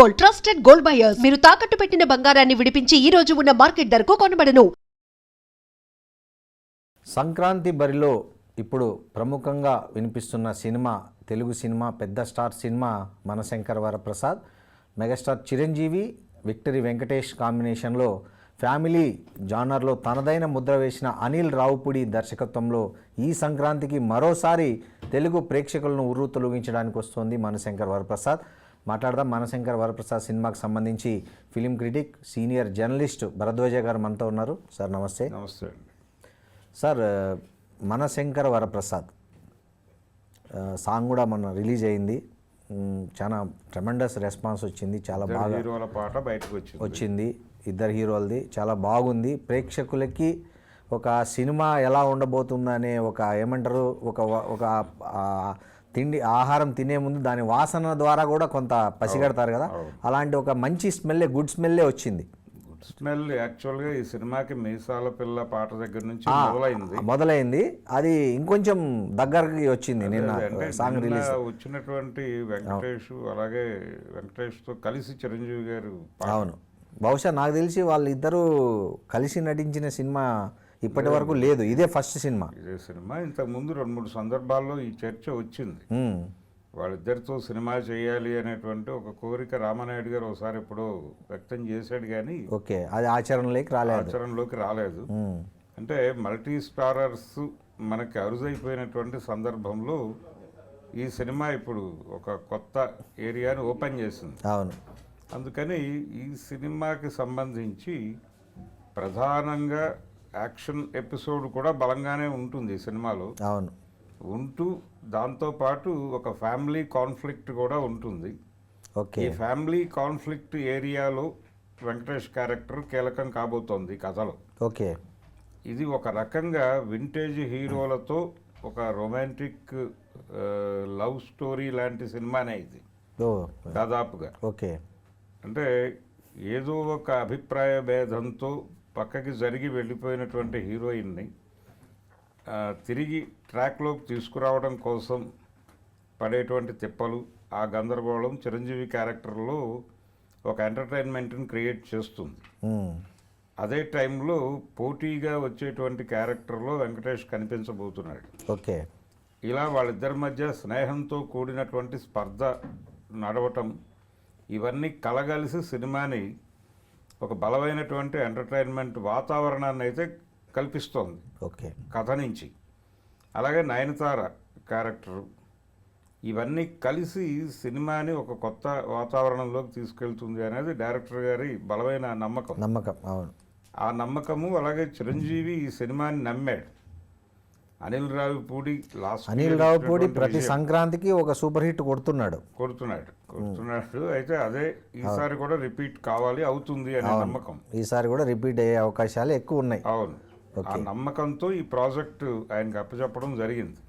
Gold trusted gold buyers మీరు తాకట్టు పెట్టిన బంగారాన్ని విడిపించి ఈ రోజు ఉన్న మార్కెట్ ధరకు కొనబడను. సంక్రాంతి బరిలో ఇప్పుడు ప్రముఖంగా వినిపిస్తున్న సినిమా, తెలుగు సినిమా పెద్ద star cinema Manashankar Varaprasad. Megastar Chiranjeevi, victory Venkatesh కాంబినేషన్లో ఫ్యామిలీ జానర్లో తనదైన ముద్ర వేసిన అనిల్ రావుపూడి దర్శకత్వంలో ఈ సంక్రాంతికి మరోసారి తెలుగు ప్రేక్షకులను ఉర్రూతలూగించడానికి వస్తోంది మనశంకర్ వరప్రసాద్. మాట్లాడదాం. మనశంకర్ వరప్రసాద్ సినిమాకి సంబంధించి film critic, senior journalist Bharadwaja గారు మనతో ఉన్నారు. సార్ నమస్తే. నమస్తే అండి. సార్, మనశంకర్ వరప్రసాద్ సాంగ్ కూడా మొన్న రిలీజ్ అయింది. చాలా ట్రెమెండస్ రెస్పాన్స్ వచ్చింది. చాలా బాగా హీరోల పాట బయటకు వచ్చింది. ఇద్దరు హీరోలది చాలా బాగుంది. ప్రేక్షకులకి ఒక సినిమా ఎలా ఉండబోతుందనే ఒక ఏమంటారు ఒక తిండి ఆహారం తినే ముందు దాని వాసన ద్వారా కూడా కొంత పసిగడతారు కదా, అలాంటి ఒక మంచి స్మెల్లే, గుడ్ స్మెల్లే వచ్చింది. గుడ్ స్మెల్ యాక్చువల్గా ఈ సినిమాకి మీసాల పిల్ల పాట దగ్గర నుంచి మొదలైంది. అది ఇంకొంచెం దగ్గరకి వచ్చింది. నిన్న సాంగ్ రిలీజ్ వచ్చినటువంటి వెంకటేష్, అలాగే వెంకటేష్తో కలిసి చిరంజీవి గారు. అవును, బహుశా నాకు తెలిసి వాళ్ళిద్దరూ కలిసి నటించిన సినిమా ఇప్పటి వరకు లేదు. ఇదే ఫస్ట్ సినిమా. ఇంతకుముందు 2-3 సందర్భాల్లో ఈ చర్చ వచ్చింది. వాళ్ళిద్దరితో సినిమా చేయాలి అనేటువంటి ఒక కోరిక రామానాయుడు గారు ఒకసారి ఎప్పుడో వ్యక్తం చేశాడు, కానీ ఓకే, అది ఆచరణలోకి రాలేదు. అంటే మల్టీ స్టారర్స్ మనకి అరుదైపోయినటువంటి సందర్భంలో ఈ సినిమా ఇప్పుడు ఒక కొత్త ఏరియాని ఓపెన్ చేసింది. అవును, అందుకని ఈ సినిమాకి సంబంధించి ప్రధానంగా యాక్షన్ ఎపిసోడ్ కూడా బలంగానే ఉంటుంది ఈ సినిమాలో. అవును, ఉంటూ దాంతోపాటు ఒక ఫ్యామిలీ కాన్ఫ్లిక్ట్ కూడా ఉంటుంది. ఓకే, ఈ ఫ్యామిలీ కాన్ఫ్లిక్ట్ ఏరియాలో వెంకటేష్ క్యారెక్టర్ కీలకం కాబోతోంది కథలో. ఓకే, ఇది ఒక రకంగా వింటేజ్ హీరోలతో ఒక రొమాంటిక్ లవ్ స్టోరీ లాంటి సినిమానే ఇది దాదాపుగా. ఓకే, అంటే ఏదో ఒక అభిప్రాయ భేదంతో పక్కకి జరిగి వెళ్ళిపోయినటువంటి హీరోయిన్ని తిరిగి ట్రాక్లోకి తీసుకురావడం కోసం పడేటువంటి తిప్పలు, ఆ గందరగోళం చిరంజీవి క్యారెక్టర్లో ఒక ఎంటర్టైన్మెంట్ని క్రియేట్ చేస్తుంది. అదే టైంలో పోటీగా వచ్చేటువంటి క్యారెక్టర్లో వెంకటేష్ కనిపించబోతున్నాడు. ఓకే, ఇలా వాళ్ళిద్దరి మధ్య స్నేహంతో కూడినటువంటి స్పర్ధ నడవటం, ఇవన్నీ కలగలిసి సినిమాని ఒక బలమైనటువంటి ఎంటర్టైన్మెంట్ వాతావరణాన్ని అయితే కల్పిస్తోంది ఓకే కథ నుంచి. అలాగే నయనతార క్యారెక్టరు, ఇవన్నీ కలిసి సినిమాని ఒక కొత్త వాతావరణంలోకి తీసుకెళ్తుంది అనేది డైరెక్టర్ గారి బలమైన నమ్మకం. అవును, ఆ నమ్మకము, అలాగే చిరంజీవి ఈ సినిమాని నమ్మాడు. అనిల్ రావుపూడి ప్రతి సంక్రాంతికి ఒక సూపర్ హిట్ కొడుతున్నాడు. అయితే అదే ఈసారి కూడా రిపీట్ కావాలి, అవుతుంది అనే నమ్మకం. ఈసారి కూడా రిపీట్ అయ్యే అవకాశాలు ఎక్కువ ఉన్నాయి. అవును, ఆ నమ్మకంతో ఈ ప్రాజెక్టు ఆయనకు అప్పచెప్పడం జరిగింది.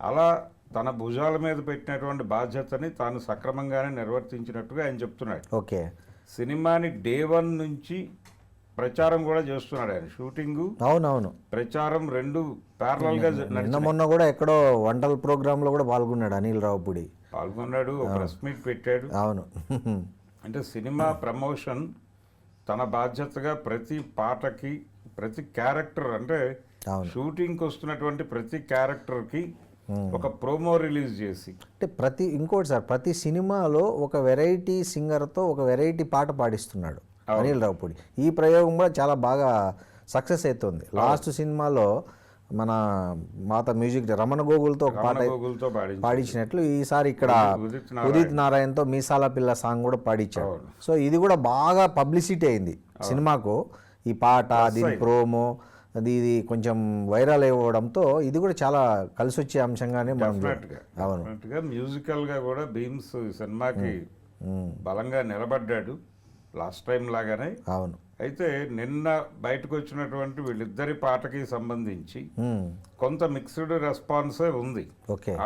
అలా తన భుజాల మీద పెట్టినటువంటి బాధ్యతని తాను సక్రమంగానే నిర్వర్తించినట్టుగా ఆయన చెప్తున్నాడు. ఓకే, సినిమాని డే 1 నుంచి ప్రచారం కూడా చేస్తున్నాడు ఆయన. షూటింగు, అవునవును, ప్రచారం రెండు ప్యారలల్ గా. మొన్న కూడా ఎక్కడో వంటల ప్రోగ్రామ్ లో కూడా పాల్గొన్నాడు అనిల్ రావుపూడి. ప్రెస్ మీట్ పెట్టాడు. అవును, అంటే సినిమా ప్రమోషన్ తన బాధ్యతగా ప్రతి పాటకి, ప్రతి క్యారెక్టర్, అంటే షూటింగ్కి వస్తున్నటువంటి ప్రతి క్యారెక్టర్కి ఒక ప్రోమో రిలీజ్ చేసి, అంటే ఇంకోటి సార్, ప్రతి సినిమాలో ఒక వెరైటీ సింగర్తో ఒక వెరైటీ పాట పాడిస్తున్నాడు అనిల్ రావుపూడి. ఈ ప్రయోగం కూడా చాలా బాగా సక్సెస్ అవుతుంది. లాస్ట్ సినిమాలో మన మాత మ్యూజిక్ రమణ గోగుల్తో ఒక పాట పాడించినట్లు ఈసారి ఇక్కడ ఉదిత్ నారాయణతో మీసాల పిల్ల సాంగ్ కూడా పాడించాడు. సో ఇది కూడా బాగా పబ్లిసిటీ అయింది సినిమాకు. ఈ పాట, దీని ప్రోమో, ఇది కొంచెం వైరల్ అవ్వడంతో ఇది కూడా చాలా కలిసి వచ్చే అంశంగానే మనం. అవును, మ్యూజికల్గా కూడా భీమ్స్ సినిమాకి బలంగా నిలబడ్డాడు లాస్ట్ టైం లాగానే. అవును, అయితే నిన్న బయటకు వచ్చినటువంటి వీళ్ళిద్దరి పాటకి సంబంధించి కొంత మిక్స్డ్ రెస్పాన్సే ఉంది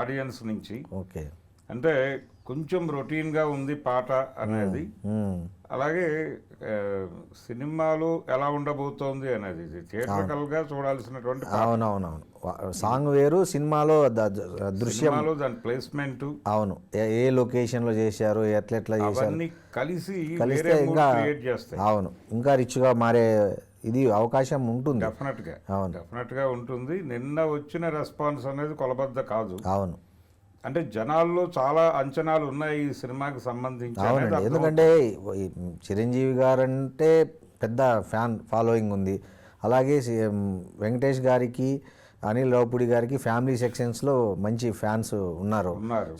ఆడియన్స్ నుంచి. ఓకే, అంటే కొంచెం రొటీన్గా ఉంది పాట అనేది. అలాగే సినిమాలో ఎలా ఉండబోతోంది అనేది ఇది థియేట్రికల్గా చూడాల్సినటువంటి పాట. అవునవునవును, సాంగ్ వేరు, సినిమాలో దృశ్యం, సినిమాలో దాని ప్లేస్మెంట్, అవును, ఏ లొకేషన్లో చేశారు, ఎట్లా చేశారు, అవన్నీ కలిసి కలిస్తే వేరే ఇంకా క్రియేట్ చేస్తాయి. అవును, ఇంకా రిచ్గా మారే ఇది అవకాశం ఉంటుంది. డెఫినెట్గా ఉంటుంది. నిన్న వచ్చిన రెస్పాన్స్ అనేది కొలబద్ద కాదు. అవును, అంటే జనాల్లో చాలా అంచనాలు ఉన్నాయి ఈ సినిమాకి సంబంధించి. అవునండి, ఎందుకంటే ఈ చిరంజీవి గారు అంటే పెద్ద ఫ్యాన్ ఫాలోయింగ్ ఉంది. అలాగే వెంకటేష్ గారికి, అనిల్ రావుపూడి గారికి ఫ్యామిలీ సెక్షన్స్లో మంచి ఫ్యాన్స్ ఉన్నారు.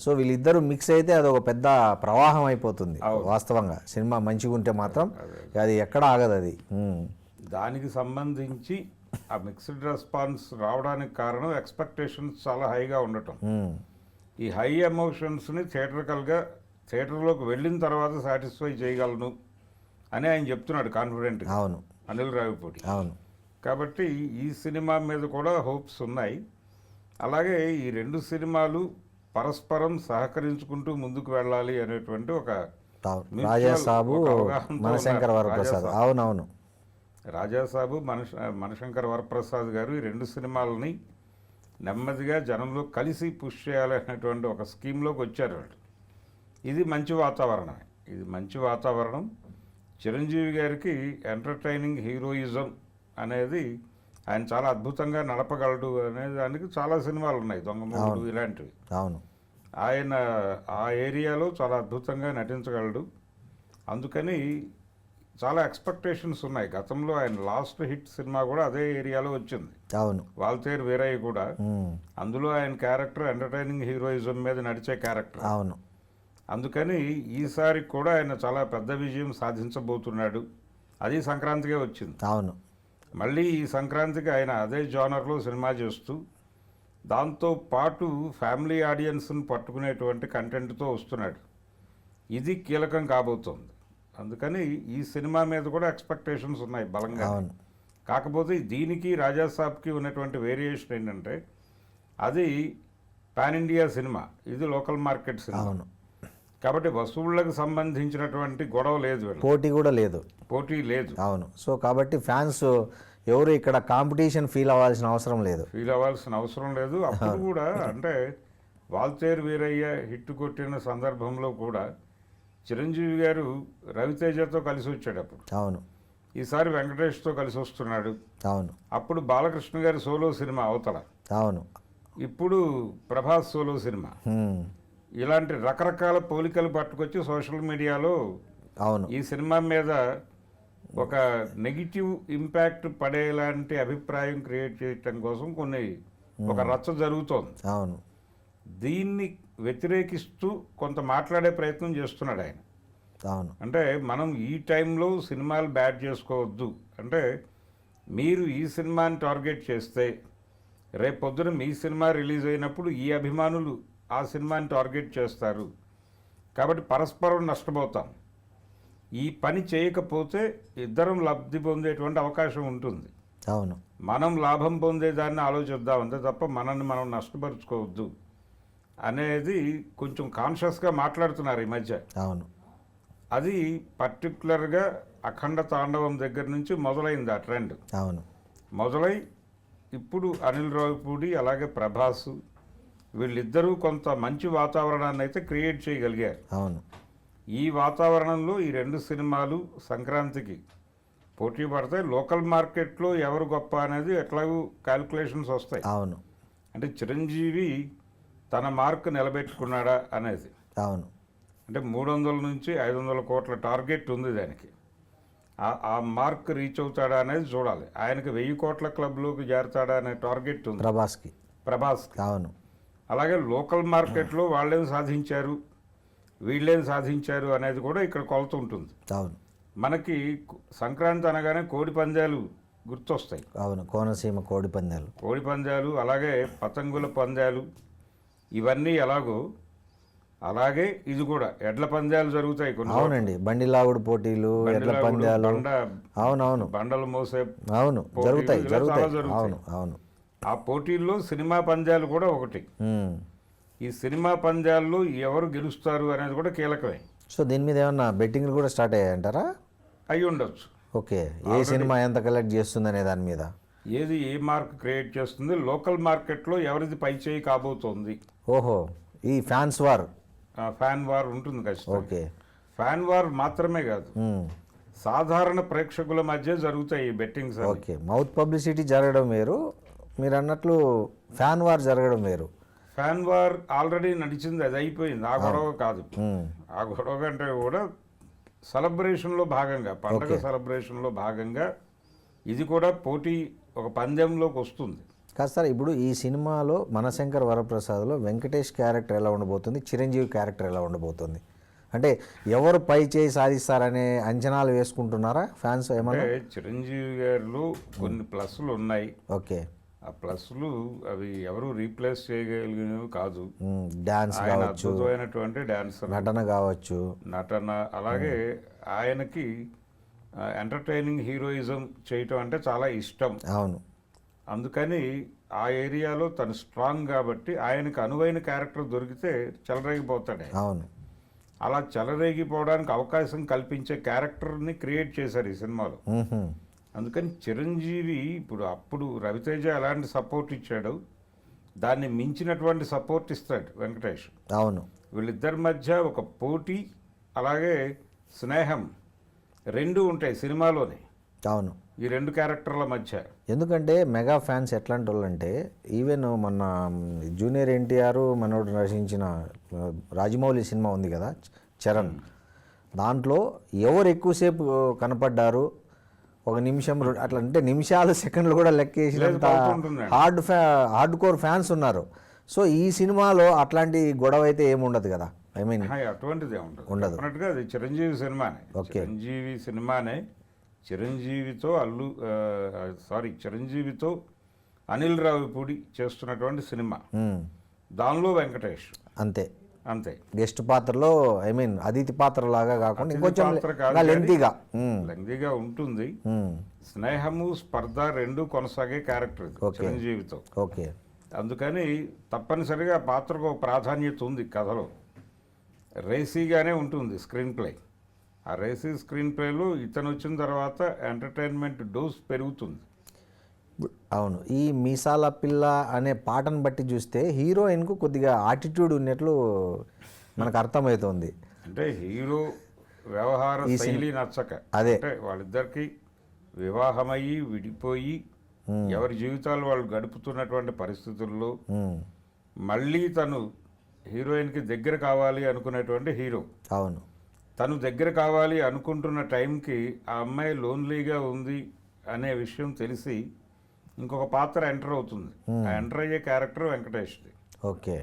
సో వీళ్ళిద్దరూ మిక్స్ అయితే అది ఒక పెద్ద ప్రవాహం అయిపోతుంది. వాస్తవంగా సినిమా మంచిగా ఉంటే మాత్రం అది ఎక్కడ ఆగదు అది. దానికి సంబంధించి ఆ మిక్స్డ్ రెస్పాన్స్ రావడానికి కారణం ఎక్స్పెక్టేషన్స్ చాలా హైగా ఉండటం. ఈ హై ఎమోషన్స్ని థియేటర్లోకి వెళ్ళిన తర్వాత సాటిస్ఫై చేయగలను అని ఆయన చెప్తున్నాడు కాన్ఫిడెంట్. అవును, అనిల్ రావిపూడి. అవును, కాబట్టి ఈ సినిమా మీద కూడా హోప్స్ ఉన్నాయి. అలాగే ఈ రెండు సినిమాలు పరస్పరం సహకరించుకుంటూ ముందుకు వెళ్ళాలి అనేటువంటి ఒక రాజాసాబు, మనశంకర వరప్రసాద్. అవునవును, రాజాసాబు, మనశంకర్ వరప్రసాద్ గారు ఈ రెండు సినిమాలని నెమ్మదిగా జనంలో కలిసి పుష్ చేయాలనేటువంటి ఒక స్కీమ్లోకి వచ్చారు వాళ్ళు. ఇది మంచి వాతావరణం. చిరంజీవి గారికి ఎంటర్టైనింగ్ హీరోయిజం అనేది ఆయన చాలా అద్భుతంగా నడపగలడు అనే దానికి చాలా సినిమాలు ఉన్నాయి, దొంగమూడు ఇలాంటివి. అవును, ఆయన ఆ ఏరియాలో చాలా అద్భుతంగా నటించగలడు. అందుకని చాలా ఎక్స్పెక్టేషన్స్ ఉన్నాయి. గతంలో ఆయన లాస్ట్ హిట్ సినిమా కూడా అదే ఏరియాలో వచ్చింది. అవును, వాల్తేరు వీరయ్య కూడా. అందులో ఆయన క్యారెక్టర్ ఎంటర్టైనింగ్ హీరోయిజం మీద నడిచే క్యారెక్టర్. అవును, అందుకని ఈసారి కూడా ఆయన చాలా పెద్ద విజయం సాధించబోతున్నాడు. అది సంక్రాంతికే వచ్చింది. అవును, మళ్ళీ ఈ సంక్రాంతికి ఆయన అదే జానర్లో సినిమా చేస్తూ దాంతో పాటు ఫ్యామిలీ ఆడియన్స్ని పట్టుకునేటువంటి కంటెంట్తో వస్తున్నాడు. ఇది కీలకం కాబోతోంది. అందుకని ఈ సినిమా మీద కూడా ఎక్స్పెక్టేషన్స్ ఉన్నాయి బలంగా. కాకపోతే దీనికి రాజాసాబ్కి ఉన్నటువంటి వేరియేషన్ ఏంటంటే అది పాన్ ఇండియా సినిమా, ఇది లోకల్ మార్కెట్ సినిమా. కాబట్టి వసూళ్లకు సంబంధించినటువంటి గొడవ లేదు, పోటీ కూడా లేదు, పోటీ లేదు. అవును, సో కాబట్టి ఫ్యాన్స్ ఎవరు ఇక్కడ కాంపిటీషన్ ఫీల్ అవ్వాల్సిన అవసరం లేదు. అప్పుడు కూడా అంటే వాల్తేరు వీరయ్య హిట్ కొట్టిన సందర్భంలో కూడా చిరంజీవి గారు రవితేజతో కలిసి వచ్చాడు అప్పుడు. అవును, ఈసారి వెంకటేష్తో కలిసి వస్తున్నాడు. అవును, అప్పుడు బాలకృష్ణ గారి సోలో సినిమా అవతల. అవును, ఇప్పుడు ప్రభాస్ సోలో సినిమా. ఇలాంటి రకరకాల పోలికలు పట్టుకొచ్చి సోషల్ మీడియాలో అవును ఈ సినిమా మీద ఒక నెగిటివ్ ఇంపాక్ట్ పడేలాంటి అభిప్రాయం క్రియేట్ చేయటం కోసం ఒక రచ్చ జరుగుతోంది. అవును, దీన్ని వ్యతిరేకిస్తూ కొంత మాట్లాడే ప్రయత్నం చేస్తున్నాడు ఆయన. అవును, అంటే మనం ఈ టైంలో సినిమాలు బ్యాడ్ చేసుకోవద్దు. అంటే మీరు ఈ సినిమాని టార్గెట్ చేస్తే రేపు పొద్దున మీ సినిమా రిలీజ్ అయినప్పుడు ఈ అభిమానులు ఆ సినిమాని టార్గెట్ చేస్తారు. కాబట్టి పరస్పరం నష్టపోతాం. ఈ పని చేయకపోతే ఇద్దరం లబ్ధి పొందేటువంటి అవకాశం ఉంటుంది. అవును, మనం లాభం పొందేదాన్ని ఆలోచిద్దాం అంతే తప్ప మనల్ని మనం నష్టపరుచుకోవద్దు అనేది కొంచెం కాన్షియస్గా మాట్లాడుతున్నారు ఈ మధ్య. అవును, అది పర్టికులర్గా అఖండ తాండవం దగ్గర నుంచి మొదలైంది ఆ ట్రెండ్. అవును, మొదలై ఇప్పుడు అనిల్ రావిపూడి అలాగే ప్రభాస్ వీళ్ళిద్దరూ కొంత మంచి వాతావరణాన్ని అయితే క్రియేట్ చేయగలిగారు. అవును, ఈ వాతావరణంలో ఈ రెండు సినిమాలు సంక్రాంతికి పోటీ పడతాయి. లోకల్ మార్కెట్లో ఎవరు గొప్ప అనేది ఎట్లాగూ క్యాల్కులేషన్స్ వస్తాయి. అవును, అంటే చిరంజీవి తన మార్క్ నిలబెట్టుకున్నాడా అనేది. అవును, అంటే 300 నుంచి 500 కోట్ల టార్గెట్ ఉంది దానికి. ఆ మార్క్ రీచ్ అవుతాడా అనేది చూడాలి. ఆయనకి 1000 కోట్ల క్లబ్లోకి చేరతాడా అనే టార్గెట్ ఉంది ప్రభాస్కి. అవును, అలాగే లోకల్ మార్కెట్లో వాళ్ళేం సాధించారు వీళ్ళేం సాధించారు అనేది కూడా ఇక్కడ కొలత ఉంటుంది. అవును, మనకి సంక్రాంతి అనగానే కోడి పందాలు గుర్తొస్తాయి. అవును, కోనసీమ కోడి పందాలు, అలాగే పతంగుల పందాలు, ఇవన్నీ ఎలాగో అలాగే ఇది కూడా ఎడ్ల పందాలు జరుగుతాయి కొన్ని. అవునండి, బండిలాగుడు పోటీలు, ఎడ్ల పందాలు, అవునవును, బండలు మోసే అవును జరుగుతాయి. అవును, అవును, ఆ పోటీల్లో సినిమా పందాలు కూడా ఒకటి. ఈ సినిమా పందాల్లో ఎవరు గెలుస్తారు అనేది కూడా కీలకమే. సో దీని మీద ఏమన్నా బెట్టింగ్లు కూడా స్టార్ట్ అయ్యాయంటారా? అయి ఉండొచ్చు. ఓకే, ఏ సినిమా ఎంత కలెక్ట్ చేస్తుంది అనే దాని మీద, ఏది ఏ మార్క్ క్రియేట్ చేస్తుంది, లోకల్ మార్కెట్లో ఎవరిది పై చేయి కాబోతోంది. ఓహో, ఈ ఫ్యాన్స్ వార్. ఫ్యాన్ వార్ ఉంటుంది ఖచ్చితంగా. ఓకే. ఫ్యాన్ వార్ మాత్రమే కాదు, మ్మ్. సాధారణ ప్రేక్షకుల మధ్య జరుగుతాయి ఈ బెట్టింగ్స్. ఓకే, మౌత్ పబ్లిసిటీ జరగడం వేరు, మీరు అన్నట్లు ఫ్యాన్ వార్ జరగడం వేరు. ఫ్యాన్ వార్ ఆల్రెడీ నడిచింది, అది అయిపోయింది, ఆ గొడవ కాదు. మ్మ్. ఆ గొడవ కంటే కూడా సెలబ్రేషన్లో భాగంగా, పండగ సెలబ్రేషన్లో భాగంగా ఇది కూడా పోటీ ఒక పందెంలోకి వస్తుంది. కాదు సార్, ఇప్పుడు ఈ సినిమాలో మనశంకర్ వరప్రసాద్లో వెంకటేష్ క్యారెక్టర్ ఎలా ఉండబోతుంది, చిరంజీవి క్యారెక్టర్ ఎలా ఉండబోతుంది? అంటే ఎవరు పై చేయి సాధిస్తారనే అంచనాలు వేసుకుంటున్నారా ఫ్యాన్స్ ఏమన్నా? అంటే చిరంజీవి గారిలో కొన్ని ప్లస్లు ఉన్నాయి. ఓకే. ఆ ప్లస్లు అవి ఎవరు రీప్లేస్ చేయగలిగినవి కాదు. డాన్స్ ఆయన కావచ్చు, అద్భుతమైనటువంటి డాన్సర్, నటన కావచ్చు, నటన, అలాగే ఆయనకి ఎంటర్టైనింగ్ హీరోయిజం చేయటం అంటే చాలా ఇష్టం. అవును. అందుకని ఆ ఏరియాలో తను స్ట్రాంగ్ కాబట్టి ఆయనకు అనువైన క్యారెక్టర్ దొరికితే చెలరేగిపోతాడు. అవును. అలా చెలరేగిపోవడానికి అవకాశం కల్పించే క్యారెక్టర్ని క్రియేట్ చేశారు ఈ సినిమాలో. మ్హూ. అందుకని చిరంజీవి అప్పుడు రవితేజ ఎలాంటి సపోర్ట్ ఇచ్చాడు, దాన్ని మించినటువంటి సపోర్ట్ ఇస్తాడు వెంకటేష్. అవును. వీళ్ళిద్దరి మధ్య ఒక పోటీ, అలాగే స్నేహం రెండు ఉంటాయి సినిమాలోనే, అవును. ఈ రెండు క్యారెక్టర్ల మధ్య. ఎందుకంటే మెగా ఫ్యాన్స్ ఎట్లాంటి వాళ్ళు అంటే, ఈవెన్ మన జూనియర్ ఎన్టీఆర్ మనోడు రచించిన రాజమౌళి సినిమా ఉంది కదా చరణ్, దాంట్లో ఎవరు ఎక్కువసేపు కనపడ్డారు, ఒక నిమిషం అట్లా అంటే నిమిషాలు సెకండ్లు కూడా లెక్కేసినంత హార్డ్ కోర్ ఫ్యాన్స్ ఉన్నారు. సో ఈ సినిమాలో అట్లాంటి గొడవ అయితే ఏముండదు కదా. ఐ మీన్ అటువంటిదే ఉండదు. అన్నట్టుగా అది చిరంజీవి సినిమానే. చిరంజీవి సినిమానే. చిరంజీవితో అనిల్ రావిపూడి చేస్తున్నటువంటి సినిమా. దానిలో వెంకటేష్ అంతే అంతే గెస్ట్ పాత్రలో, ఐ మీన్ అతిథి పాత్ర లాగా కాకుండా ఇంకొంచెం లెంగ్దీగా ఉంటుంది. స్నేహము స్పర్ధ రెండు కొనసాగే క్యారెక్టర్ చిరంజీవితో. ఓకే. అందుకని తప్పనిసరిగా పాత్రకు ప్రాధాన్యత ఉంది కథలో. రేసీగానే ఉంటుంది స్క్రీన్ ప్లే. ఆ రేసీ స్క్రీన్ ప్లేలో ఇతను వచ్చిన తర్వాత ఎంటర్టైన్మెంట్ డోస్ పెరుగుతుంది. అవును. ఈ మీసాల పిల్ల అనే పాటను బట్టి చూస్తే హీరోయిన్కు కొద్దిగా ఆటిట్యూడ్ ఉన్నట్లు మనకు అర్థమవుతుంది. అంటే హీరో వ్యవహార శైలి నచ్చక, అదే అంటే వాళ్ళిద్దరికి వివాహమయ్యి విడిపోయి ఎవరి జీవితాలు వాళ్ళు గడుపుతున్నటువంటి పరిస్థితుల్లో మళ్ళీ తను హీరోయిన్కి దగ్గర కావాలి అనుకునేటువంటి హీరో. అవును. తను దగ్గర కావాలి అనుకుంటున్న టైంకి ఆ అమ్మాయి లోన్లీగా ఉంది అనే విషయం తెలిసి ఇంకొక పాత్ర ఎంటర్ అవుతుంది. ఆ ఎంటర్ అయ్యే క్యారెక్టర్ వెంకటేష్ది. ఓకే.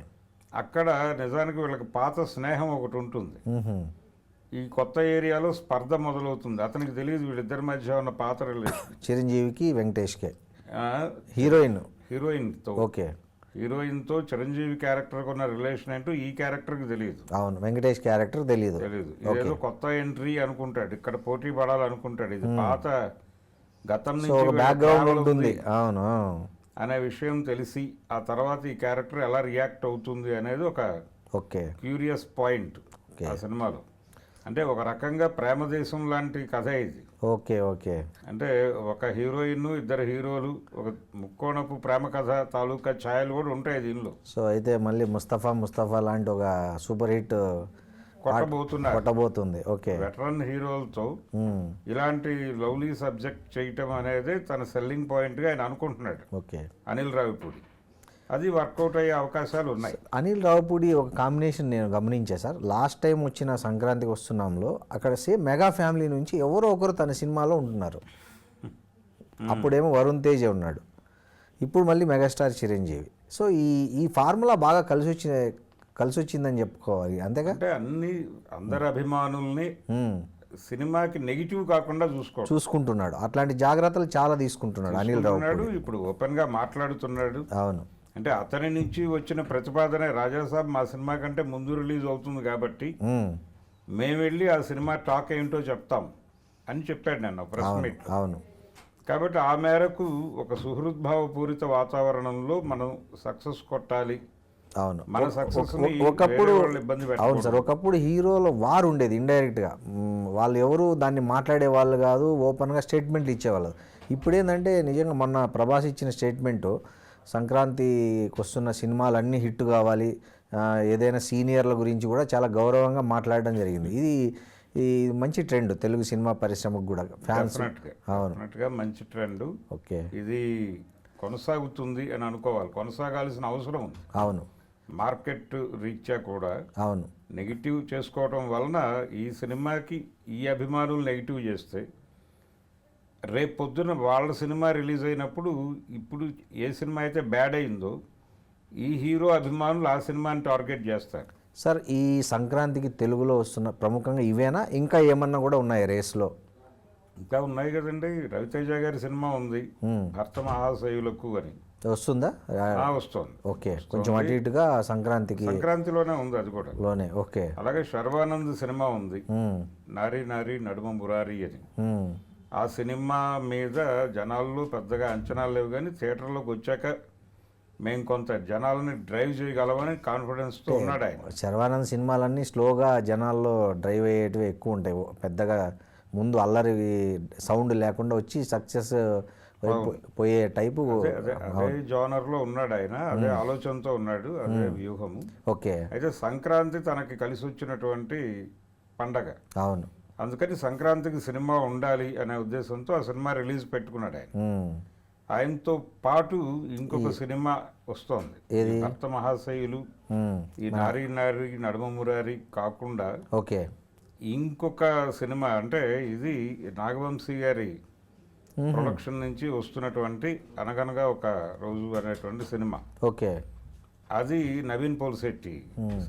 అక్కడ నిజానికి వీళ్ళకి పాత స్నేహం ఒకటి ఉంటుంది. ఈ కొత్త ఏరియాలో స్పర్ధ మొదలవుతుంది. అతనికి తెలియదు వీళ్ళిద్దరి మధ్య ఉన్న పాత రిలేషన్. చిరంజీవికి వెంకటేష్కే హీరోయిన్తో. ఓకే. హీరోయిన్తో చిరంజీవి క్యారెక్టర్కి ఉన్న రిలేషన్ ఏంటో ఈ క్యారెక్టర్కి తెలియదు. అవును, వెంకటేష్ క్యారెక్టర్ తెలియదు. ఇదేదో కొత్త ఎంట్రీ అనుకుంటాడు, ఇక్కడ పోటీ పడాలనుకుంటాడు, ఇది పాత గతం నుంచి బ్యాక్గ్రౌండ్ ఉంటుంది. అవును అనే విషయం తెలిసి ఆ తర్వాత ఈ క్యారెక్టర్ ఎలా రియాక్ట్ అవుతుంది అనేది ఒక క్యూరియస్ పాయింట్ ఆ సినిమాలో. అంటే ఒక రకంగా ప్రేమదేశం లాంటి కథ ఇది. ఓకే. ఓకే. అంటే ఒక హీరోయిన్, ఇద్దరు హీరోలు, ఒక ముక్కోణపు ప్రేమ కథ తాలూకా ఛాయలు కూడా ఉంటాయి దీనిలో. సో అయితే మళ్ళీ ముస్తఫా లాంటి ఒక సూపర్ హిట్ కొట్టబోతుంది. ఓకే. వెటరన్ హీరోలతో ఇలాంటి లవ్లీ సబ్జెక్ట్ చేయటం అనేది తన సెల్లింగ్ పాయింట్గా ఆయన అనుకుంటున్నాడు. ఓకే. అనిల్ రావిపూడి అది వర్కౌట్ అయ్యే అవకాశాలు ఉన్నాయి. అనిల్ రావిపూడి ఒక కాంబినేషన్ నేను గమనించా సార్. లాస్ట్ టైం వచ్చిన సంక్రాంతికి వస్తున్నాంలో అక్కడ సేమ్ మెగా ఫ్యామిలీ నుంచి ఎవరో ఒకరు తన సినిమాలో ఉంటున్నారు. అప్పుడేమో వరుణ్ తేజ్ ఉన్నాడు, ఇప్పుడు మళ్ళీ మెగాస్టార్ చిరంజీవి. సో ఈ ఫార్ములా బాగా కలిసి వచ్చిందని చెప్పుకోవాలి, అంతేగా. అంటే అందరి అభిమానుల్ని సినిమాకి నెగిటివ్ కాకుండా చూసుకుంటున్నాడు. అట్లాంటి జాగ్రత్తలు చాలా తీసుకుంటున్నాడు అనిల్ రావిపూడి. ఇప్పుడు ఓపెన్ గా మాట్లాడుతున్నాడు. అవును. అంటే అతని నుంచి వచ్చిన ప్రతిపాదనే రాజాసాబ్ మా సినిమా కంటే ముందు రిలీజ్ అవుతుంది కాబట్టి మేము వెళ్ళి ఆ సినిమా టాక్ ఏంటో చెప్తాం అని చెప్పాడు నన్ను ప్రెస్ మీట్. అవును. కాబట్టి ఆ మేరకు ఒక సుహృద్భావపూరిత వాతావరణంలో మనం సక్సెస్ కొట్టాలి అవును మన సక్సెస్ ఒకప్పుడు ఇబ్బంది అవును సార్, ఒకప్పుడు హీరోల వార్ ఉండేది ఇండైరెక్ట్గా. వాళ్ళు ఎవరు దాన్ని మాట్లాడే వాళ్ళు కాదు, ఓపెన్గా స్టేట్మెంట్లు ఇచ్చేవాళ్ళు. ఇప్పుడు ఏంటంటే నిజంగా మొన్న ప్రభాస్ ఇచ్చిన స్టేట్మెంటు, సంక్రాంతికి వస్తున్న సినిమాలన్నీ హిట్ కావాలి, ఏదైనా సీనియర్ల గురించి కూడా చాలా గౌరవంగా మాట్లాడడం జరిగింది. ఇది మంచి ట్రెండ్ తెలుగు సినిమా పరిశ్రమకు కూడా, ఫ్యాన్స్. డెఫినెట్గా మంచి ట్రెండ్. ఓకే, ఇది కొనసాగుతుంది అని అనుకోవాలి, కొనసాగాల్సిన అవసరం ఉంది. అవును, మార్కెట్ రీత్యా కూడా అవును, నెగిటివ్ చేసుకోవటం వలన ఈ సినిమాకి ఈ అభిమానులు నెగిటివ్ చేస్తే రేపు పొద్దున వాళ్ళ సినిమా రిలీజ్ అయినప్పుడు ఇప్పుడు ఏ సినిమా అయితే బ్యాడ్ అయిందో ఈ హీరో అభిమానులు ఆ సినిమాని టార్గెట్ చేస్తారు. సార్ ఈ సంక్రాంతికి తెలుగులో వస్తున్న ప్రముఖంగా ఇవేనా, ఇంకా ఏమన్నా కూడా ఉన్నాయి రేస్లో? ఇంకా ఉన్నాయి కదండి, రవితేజ గారి సినిమా ఉంది భర్త మహాశయులకు అని, వస్తుందా? వస్తుంది. ఓకే, కొంచెం అటు ఇటుగా సంక్రాంతిలోనే ఉంది అది కూడా లోనే. ఓకే, అలాగే శర్వానంద్ సినిమా ఉంది నారీ నారీ నడుమ మురారి అని. ఆ సినిమా మీద జనాల్లో పెద్దగా అంచనాలు లేవు, కానీ థియేటర్లోకి వచ్చాక మేము కొంత జనాలని డ్రైవ్ చేయగలమని కాన్ఫిడెన్స్తో ఉన్నాడు ఆయన. శర్వానంద్ సినిమాలన్నీ స్లోగా జనాల్లో డ్రైవ్ అయ్యేటివి ఎక్కువ ఉంటాయి, పెద్దగా ముందు అల్లరి సౌండ్ లేకుండా వచ్చి సక్సెస్ పోయే టైపు. అదే జోనర్లో ఉన్నాడు ఆయన, అదే ఆలోచనతో ఉన్నాడు, అదే వ్యూహము. ఓకే, అయితే సంక్రాంతి తనకి కలిసి వచ్చినటువంటి పండగ. అవును, అందుకని సంక్రాంతికి సినిమా ఉండాలి అనే ఉద్దేశంతో ఆ సినిమా రిలీజ్ పెట్టుకున్నాడు ఆయన. ఆయనతో పాటు ఇంకొక సినిమా వస్తోంది, భర్త మహాశయులు, ఈ నారీ నారీ నడుమ మురారి కాకుండా ఓకే ఇంకొక సినిమా, అంటే ఇది నాగవంశీ గారి ప్రొడక్షన్ నుంచి వస్తున్నటువంటి అనగనగా ఒక రోజు అనేటువంటి సినిమా. ఓకే, అది నవీన్ పోల్శెట్టి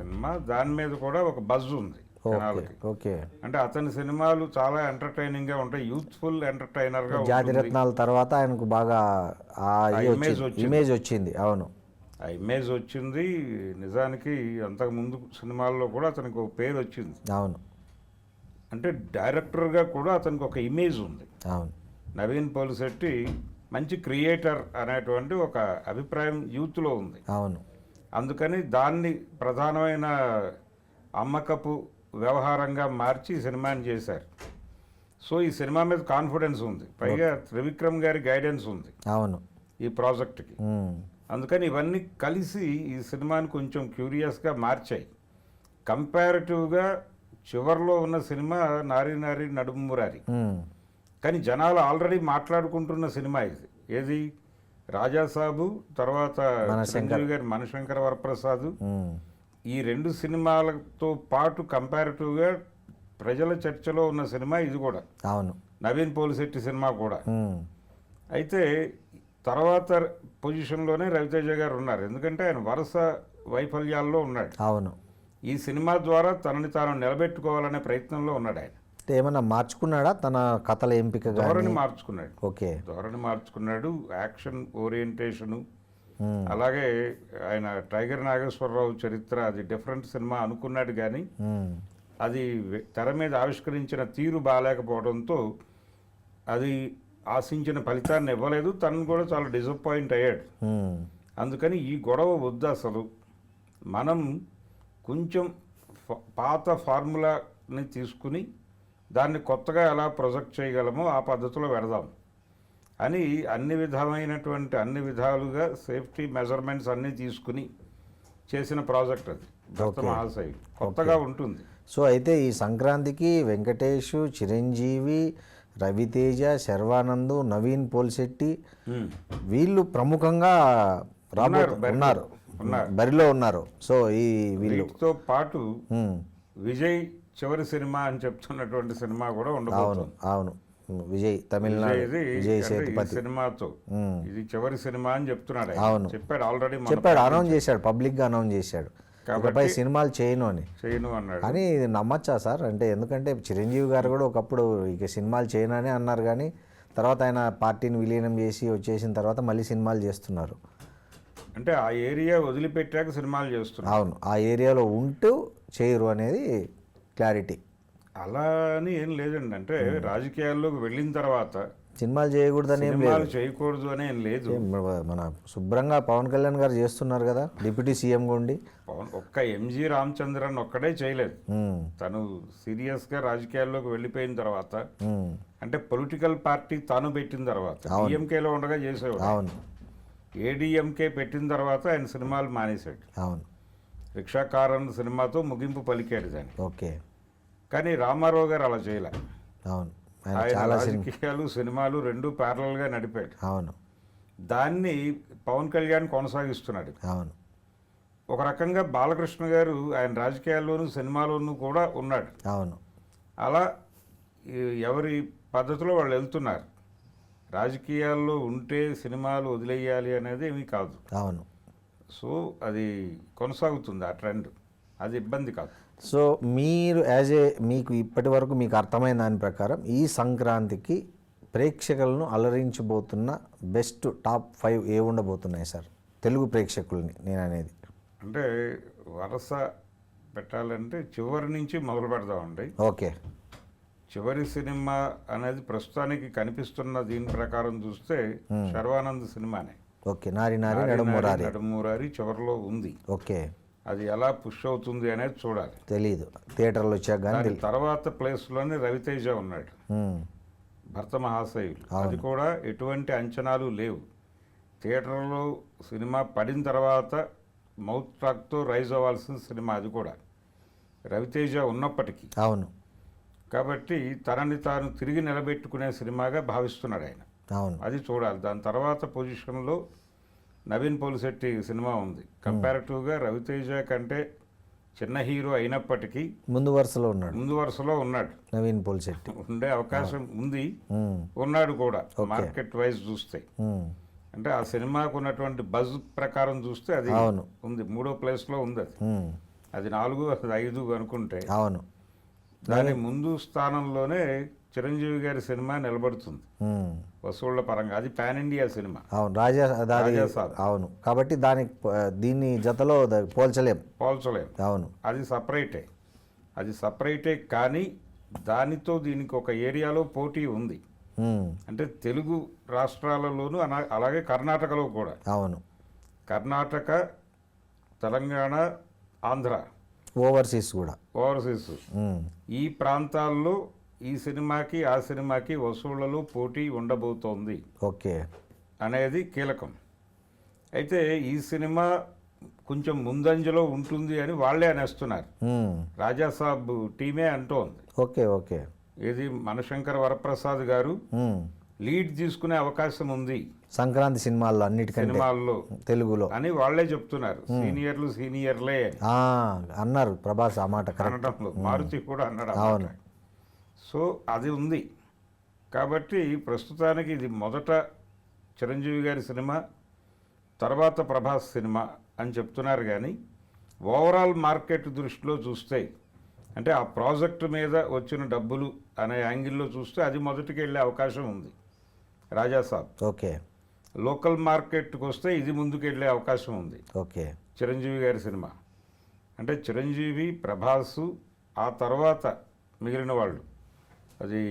సినిమా. దాని మీద కూడా ఒక బజ్ ఉంది జనాలకి. ఓకే, అంటే అతని సినిమాలు చాలా ఎంటర్టైనింగ్ గా ఉంటాయి, యూత్ఫుల్ ఎంటర్టైనర్ గా. జాతిరత్నాల తర్వాత ఆయనకు బాగా ఇమేజ్ వచ్చింది. అవును, ఆ ఇమేజ్ వచ్చింది. నిజానికి అంతకు ముందు సినిమాల్లో కూడా అతనికి ఒక పేరు వచ్చింది. అవును, అంటే డైరెక్టర్గా కూడా అతనికి ఒక ఇమేజ్ ఉంది. అవును, నవీన్ పోల్శెట్టి మంచి క్రియేటర్ అనేటువంటి ఒక అభిప్రాయం యూత్లో ఉంది. అవును, అందుకని దాన్ని ప్రధానమైన అమ్మకపు వ్యవహారంగా మార్చి ఈ సినిమాని చేశారు. సో ఈ సినిమా మీద కాన్ఫిడెన్స్ ఉంది, పైగా త్రివిక్రమ్ గారి గైడెన్స్ ఉంది అవును ఈ ప్రాజెక్ట్కి. అందుకని ఇవన్నీ కలిసి ఈ సినిమాని కొంచెం క్యూరియస్గా మార్చాయి. కంపారిటివ్గా చివరిలో ఉన్న సినిమా నారీ నారీ నడుము మురారి, కానీ జనాలు ఆల్రెడీ మాట్లాడుకుంటున్న సినిమా ఇది. ఏది, రాజాసాబు తర్వాత చిరంజీవి గారి మనశంకర వరప్రసాద్. ఈ రెండు సినిమాలతో పాటు కంపారిటివ్గా ప్రజల చర్చలో ఉన్న సినిమా ఇది కూడా. అవును, నవీన్ పోల్శెట్టి సినిమా కూడా. అయితే తర్వాత పొజిషన్లోనే రవితేజ గారు ఉన్నారు, ఎందుకంటే ఆయన వరుస వైఫల్యాల్లో ఉన్నాడు. అవును, ఈ సినిమా ద్వారా తనని తాను నిలబెట్టుకోవాలనే ప్రయత్నంలో ఉన్నాడు ఆయన. ఏమన్నా మార్చుకున్నాడా తన కథల ఎంపిక? ధోరణి మార్చుకున్నాడు. ఓకే, ధోరణి మార్చుకున్నాడు, యాక్షన్ ఓరియంటేషను. అలాగే ఆయన టైగర్ నాగేశ్వరరావు చరిత్ర, అది డిఫరెంట్ సినిమా అనుకున్నాడు, కానీ అది తెర మీద ఆవిష్కరించిన తీరు బాగాలేకపోవడంతో అది ఆశించిన ఫలితాన్ని ఇవ్వలేదు. తను కూడా చాలా డిసప్పాయింట్ అయ్యాడు. అందుకని ఈ గొడవ వద్దు, అసలు మనం కొంచెం పాత ఫార్ములాని తీసుకుని దాన్ని కొత్తగా ఎలా ప్రొజెక్ట్ చేయగలమో ఆ పద్ధతిలో పెడదాం అని అన్ని విధాలుగా సేఫ్టీ మెజర్మెంట్స్ అన్నీ తీసుకుని చేసిన ప్రాజెక్ట్ అది భక్త మహాశయులు. కొత్తగా ఉంటుంది. సో అయితే ఈ సంక్రాంతికి వెంకటేష్, చిరంజీవి, రవితేజ, శర్వానంద్, నవీన్ పోల్శెట్టి వీళ్ళు ప్రముఖంగా ఉన్నారు, బరిలో ఉన్నారు. సో ఈ వీళ్ళతో పాటు విజయ్ చివరి సినిమా అని చెప్తున్నటువంటి సినిమా కూడా ఉండబోతుంది. అవును, విజయ్ తమిళనాడు విజయ్ సేతుపతి సినిమాతో ఇది చివరి సినిమా అని చెప్తున్నాడు. అవును, చెప్పాడు, ఆల్రెడీ చెప్పాడు, అనౌన్స్ చేశాడు, పబ్లిక్ గా అనౌన్స్ చేశాడు, కాబట్టి సినిమాలు చేయను అన్నాడు. కానీ ఇది నమ్మచ్చా సార్? అంటే ఎందుకంటే చిరంజీవి గారు కూడా ఒకప్పుడు ఇక సినిమాలు చేయను అని అన్నారు, కానీ తర్వాత ఆయన పార్టీని విలీనం చేసి వచ్చేసిన తర్వాత మళ్ళీ సినిమాలు చేస్తున్నారు. అంటే ఆ ఏరియా వదిలిపెట్టాక సినిమాలు చేస్తున్నారు. అవును, ఆ ఏరియాలో ఉంటూ చేయరు అనేది క్లారిటీ. అలా అని ఏం లేదండి. అంటే రాజకీయాల్లోకి వెళ్ళిన తర్వాత సినిమాలు చేయకూడదని ఏం సినిమాలు లేదు. చేయకూడదు అని ఏం లేదు. మన శుభ్రంగా పవన్ కళ్యాణ్ గారు చేస్తున్నారు కదా డిప్యూటీ సీఎంగా ఉండి. ఒక్క ఎంజి రామచంద్రన్ ఒక్కడే చేయలేదు. ఉమ్, తను సీరియస్గా రాజకీయాల్లోకి వెళ్ళిపోయిన తర్వాత, ఉమ్, అంటే పొలిటికల్ పార్టీ తాను పెట్టిన తర్వాత, డిఎంకేలో ఉండగా చేసేవాడు. అవును ఏడీఎంకే పెట్టిన తర్వాత ఆయన సినిమాలు మానేశాడు. అవును రిక్షాకారన్ సినిమాతో ముగింపు పలికాడు దాన్ని. ఓకే. కానీ రామారావు గారు అలా చేయలే. అవును ఆయన ఆయన చాలా రాజకీయాలు సినిమాలు రెండు ప్యారలల్గా నడిపాడు. అవును దాన్ని పవన్ కళ్యాణ్ కొనసాగిస్తున్నాడు. అవును ఒక రకంగా బాలకృష్ణ గారు ఆయన రాజకీయాల్లోనూ సినిమాలోనూ కూడా ఉన్నాడు. అవును అలా ఎవరి పద్ధతిలో వాళ్ళు వెళ్తున్నారు. రాజకీయాల్లో ఉంటే సినిమాలు వదిలేయాలి అనేది ఏమీ కాదు. అవును. సో అది కొనసాగుతుంది ఆ ట్రెండ్, అది ఇబ్బంది కాదు. సో మీరు మీకు ఇప్పటి వరకు మీకు అర్థమైన దాని ప్రకారం ఈ సంక్రాంతికి ప్రేక్షకులను అలరించబోతున్న బెస్ట్ టాప్ 5 ఏ ఉండబోతున్నాయి సార్ తెలుగు ప్రేక్షకుల్ని నేను అనేది? అంటే వరుస పెట్టాలంటే చివరి నుంచి మొదలు పెడదామండి. ఓకే. చివరి సినిమా అనేది ప్రస్తుతానికి కనిపిస్తున్న దీని ప్రకారం చూస్తే శర్వానంద్ సినిమానే. ఓకే. నారి నారి నడుమూరారి చివరిలో ఉంది. ఓకే. అది ఎలా పుష్ అవుతుంది అనేది చూడాలి, తెలీదు. థియేటర్లో వచ్చాక కానీ తర్వాత ప్లేస్లోనే రవితేజ ఉన్నాడు, భర్త మహాశయులు. అది కూడా ఎటువంటి అంచనాలు లేవు. థియేటర్లో సినిమా పడిన తర్వాత మౌత్ టాక్తో రైజ్ అవ్వాల్సిన సినిమా అది కూడా రవితేజ ఉన్నప్పటికీ. అవును. కాబట్టి తనని తాను తిరిగి నిలబెట్టుకునే సినిమాగా భావిస్తున్నాడు ఆయన. అవును. అది చూడాలి. దాని తర్వాత పొజిషన్లో నవీన్ పోలిశెట్టి సినిమా ఉంది. కంపారిటివ్గా రవితేజ కంటే చిన్న హీరో అయినప్పటికీ ముందు వరుసలో ఉన్నాడు నవీన్ పోలిశెట్టి. ఉండే అవకాశం ఉంది, ఉన్నాడు కూడా మార్కెట్ వైజ్ చూస్తే. అంటే ఆ సినిమాకు ఉన్నటువంటి బజ్ ప్రకారం చూస్తే అది ఉంది, 3వ ప్లేస్లో ఉంది. అది 4, అది 5 అనుకుంటే. అవును. దాని ముందు స్థానంలోనే చిరంజీవి గారి సినిమా నిలబడుతుంది వసూళ్ల పరంగా. అది పాన్ ఇండియా సినిమా. అవును. రాజాసాబ్. అవును. కాబట్టి దీన్ని జతలో పోల్చలేం. అవును. అది సపరేటే కానీ దానితో దీనికి ఒక ఏరియాలో పోటీ ఉంది. అంటే తెలుగు రాష్ట్రాలలోనూ అలాగే కర్ణాటకలో కూడా. అవును. కర్ణాటక, తెలంగాణ, ఆంధ్ర, ఓవర్సీస్ ఈ ప్రాంతాల్లో ఈ సినిమాకి ఆ సినిమాకి వసూళ్లలో పోటీ ఉండబోతోంది. ఓకే. అనేది కీలకం. అయితే ఈ సినిమా కొంచెం ముందంజలో ఉంటుంది అని వాళ్ళే అనేస్తున్నారు. రాజాసాబ్ టీమే అంటోంది. ఓకే. ఓకే. ఇది మనశంకర్ వరప్రసాద్ గారు లీడ్ తీసుకునే అవకాశం ఉంది సంక్రాంతి సినిమాల్లో తెలుగులో అని వాళ్లే చెప్తున్నారు. సీనియర్లే అన్నారు ప్రభాస్ ఆ మాట కన్నడంలో, మారుతి కూడా అన్నాడు. అవును. సో అది ఉంది. కాబట్టి ప్రస్తుతానికి ఇది మొదట చిరంజీవి గారి సినిమా, తర్వాత ప్రభాస్ సినిమా అని చెప్తున్నారు. కానీ ఓవరాల్ మార్కెట్ దృష్టిలో చూస్తే, అంటే ఆ ప్రాజెక్టు మీద వచ్చిన డబ్బులు అనే యాంగిల్లో చూస్తే అది మొదటికి వెళ్ళే అవకాశం ఉంది రాజాసాబ్. ఓకే. లోకల్ మార్కెట్కి వస్తే ఇది ముందుకు వెళ్ళే అవకాశం ఉంది. ఓకే. చిరంజీవి గారి సినిమా అంటే చిరంజీవి, ప్రభాసు, ఆ తర్వాత మిగిలిన వాళ్ళు, అది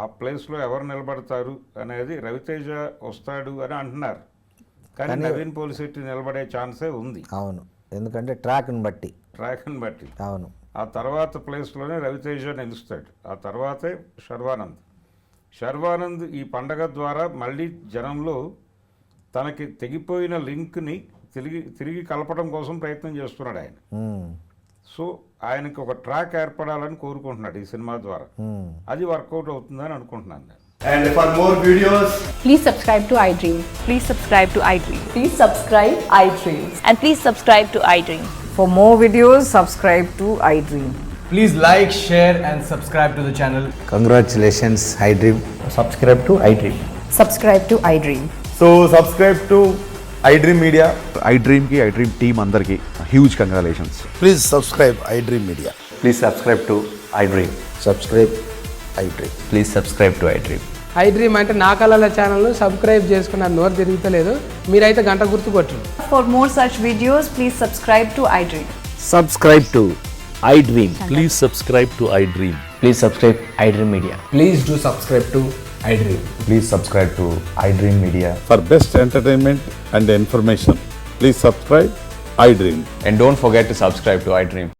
ఆ ప్లేస్లో ఎవరు నిలబడతారు అనేది రవితేజ వస్తాడు అని అంటున్నారు. కానీ నవీన్ పోలిశెట్టి నిలబడే ఛాన్సే ఉంది. అవును. ఎందుకంటే ట్రాక్ని బట్టి. అవును. ఆ తర్వాత ప్లేస్లోనే రవితేజ నిలుస్తాడు. ఆ తర్వాతే శర్వానంద్ ఈ పండగ ద్వారా మళ్ళీ జనంలో తనకి తెగిపోయిన లింక్ని తిరిగి కలపడం కోసం ప్రయత్నం చేస్తున్నాడు ఆయన. సో ఆయనకి ఒక ట్రాక్ ఏర్పడాలని కోరుకుంటున్నాడు ఈ సినిమా ద్వారా. అది వర్కౌట్ అవుతుందని అనుకుంటున్నాను నేను. And for more videos, please subscribe to iDream. Please subscribe to iDream. Please subscribe iDream. And please subscribe to iDream. For more videos, subscribe to iDream. please like, share and subscribe to the channel. Congratulations, iDream. Subscribe to iDream. Subscribe to iDream. So subscribe to iDream Media. iDream ki iDream team andarki huge congratulations. Please subscribe iDream Media. Please subscribe to iDream. Subscribe iDream. Please subscribe to iDream. iDream అంటే నా కళల ఛానల్ను subscribe చేసుకున్న నోరు తిరుగుతలేదు, మీరైతే గంట గుర్తు కొట్టండి. For more such videos, please subscribe to iDream. Subscribe to iDream. Please subscribe to iDream. Please subscribe iDream Media. Please do subscribe to iDream. Please subscribe to iDream Media. For best entertainment and information, please subscribe iDream. And don't forget to subscribe to iDream.